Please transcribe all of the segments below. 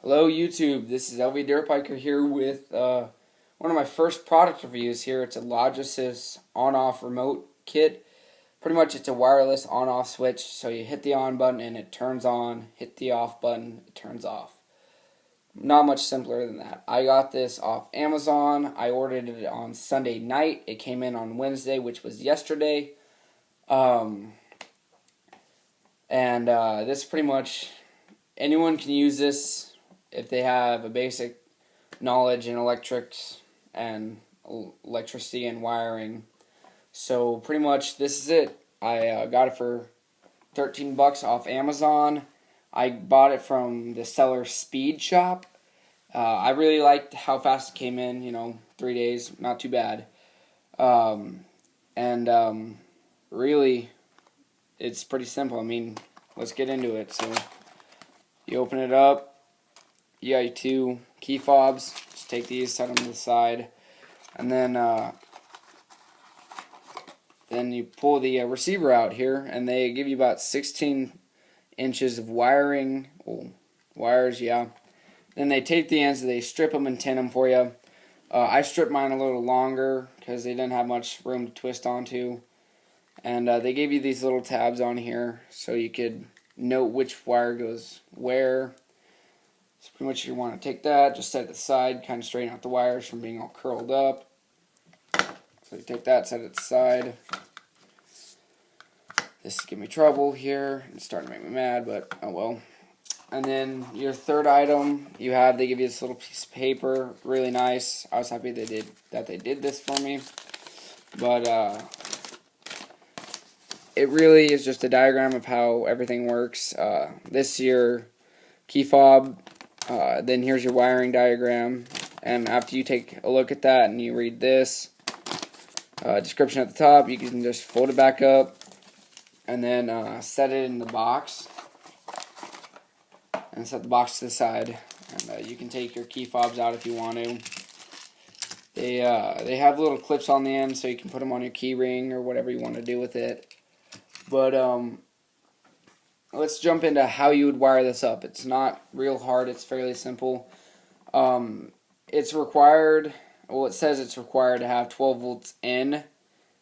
Hello YouTube, this is LV Dirtbiker here with one of my first product reviews here. It's a Logisys on-off remote kit. Pretty much it's a wireless on-off switch, so you hit the on button and it turns on, hit the off button, it turns off. Not much simpler than that. I got this off Amazon. I ordered it on Sunday night. It came in on Wednesday, which was yesterday. Um, this pretty much, anyone can use this if they have a basic knowledge in electrics and electricity and wiring. So pretty much this is it. I got it for 13 bucks off Amazon. I bought it from the seller Speed Shop. I really liked how fast it came in, 3 days, not too bad. Really, it's pretty simple. I mean, let's get into it. So you open it up. You got your two key fobs. Just take these, set them to the side, and then you pull the receiver out here, and they give you about 16 inches of wiring. Oh, wires, yeah. Then they take the ends, they strip them and tin them for you. I stripped mine a little longer because they didn't have much room to twist onto. And they gave you these little tabs on here so you could note which wire goes where. So pretty much you want to take that, just set it aside, kind of straighten out the wires from being all curled up. So you take that, set it aside. This is giving me trouble here. It's starting to make me mad, but oh well. And then your third item they give you this little piece of paper, really nice. I was happy they did this for me. But it really is just a diagram of how everything works. This is your key fob. Then here's your wiring diagram, and after you take a look at that and you read this description at the top, you can just fold it back up and then set it in the box and set the box to the side, and you can take your key fobs out if you want to. They have little clips on the end so you can put them on your key ring or whatever you want to do with it. But let's jump into how you would wire this up. It's not real hard. It's fairly simple. It's required, well, it says it's required to have 12 volts in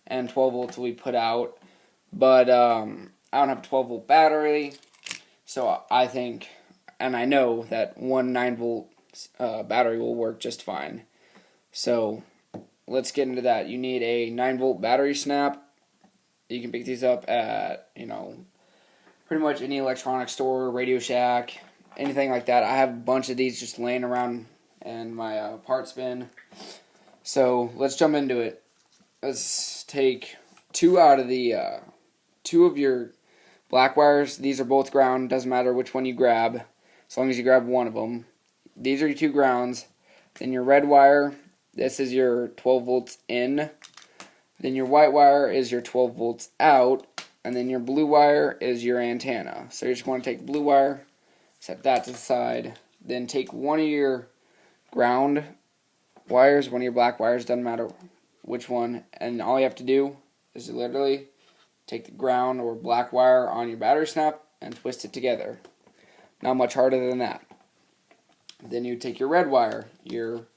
and 12 volts will be put out. But I don't have a 12 volt battery, so I think, and I know that one 9 volt battery will work just fine. So let's get into that. You need a 9 volt battery snap. You can pick these up at, pretty much any electronics store, Radio Shack, anything like that. I have a bunch of these just laying around in my parts bin. So let's jump into it. Let's take two of your black wires. These are both ground. Doesn't matter which one you grab, as long as you grab one of them. These are your two grounds. Then your red wire. This is your 12 volts in. Then your white wire is your 12 volts out. And then your blue wire is your antenna. So you just want to take blue wire, set that to the side, then take one of your ground wires, one of your black wires, doesn't matter which one, and all you have to do is literally take the ground or black wire on your battery snap and twist it together. Not much harder than that. Then you take your red wire, your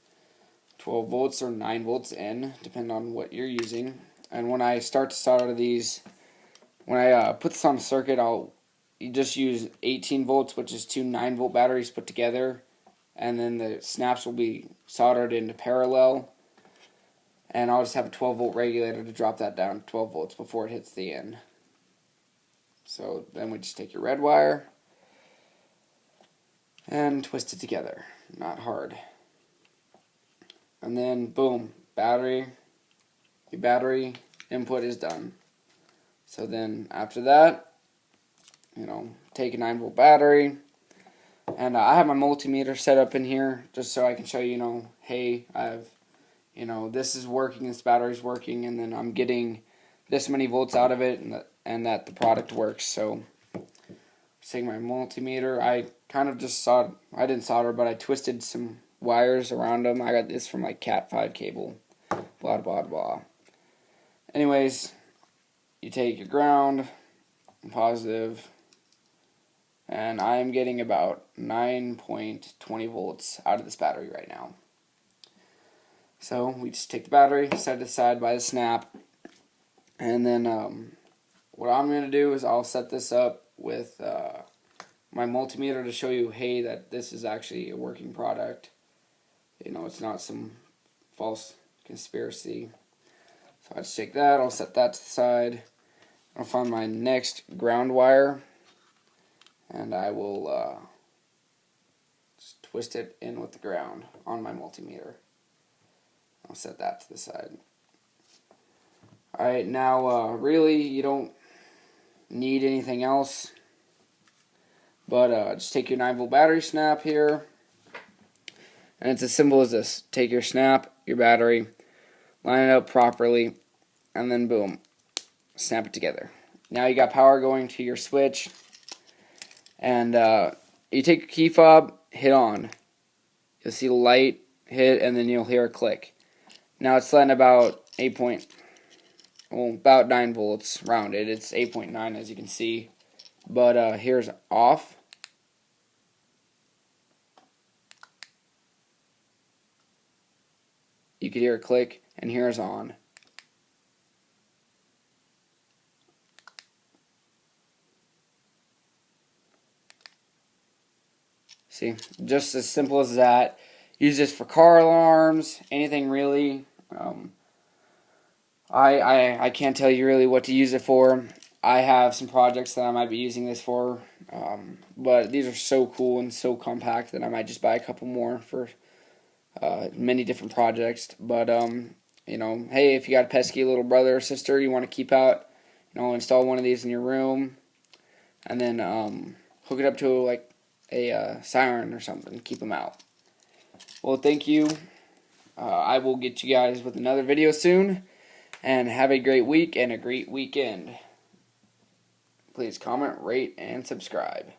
12 volts or 9 volts in, depending on what you're using, and when I start to solder these, when I put this on a circuit, you just use 18 volts, which is two 9 volt batteries put together, and then the snaps will be soldered into parallel, and I'll just have a 12 volt regulator to drop that down to 12 volts before it hits the end. So then we just take your red wire and twist it together. Not hard. And then boom, your battery input is done. So then after that, take a 9 volt battery, and I have my multimeter set up in here just so I can show you, hey, this is working, this battery's working, and then I'm getting this many volts out of it, and that the product works. So taking my multimeter, I kind of just I didn't solder, but I twisted some wires around them. I got this from like Cat 5 cable, blah blah blah. Anyways, you take your ground, positive, and I am getting about 9.20 volts out of this battery right now. So we just take the battery, set it aside by the snap, and then what I'm going to do is I'll set this up with my multimeter to show you, hey, that this is actually a working product. You know, it's not some false conspiracy. So I just take that, I'll set that to the side. I'll find my next ground wire, and I will just twist it in with the ground on my multimeter. I'll set that to the side. Alright, now really you don't need anything else, but just take your 9-volt battery snap here, and it's as simple as this. Take your snap, your battery, line it up properly, and then boom, snap it together. Now you got power going to your switch, and you take your key fob, hit on. You'll see the light hit, and then you'll hear a click. Now it's letting about about 9 volts rounded. It's 8.9 as you can see. But here's off. You could hear a click, and here's on. See, just as simple as that. Use this for car alarms, anything really. I can't tell you really what to use it for. I have some projects that I might be using this for, but these are so cool and so compact that I might just buy a couple more for many different projects. But you know, hey, if you got a pesky little brother or sister you want to keep out, you know, install one of these in your room, and then hook it up to like a siren or something, keep them out. Well, thank you. I will get you guys with another video soon, and have a great week and a great weekend. Please comment, rate, and subscribe.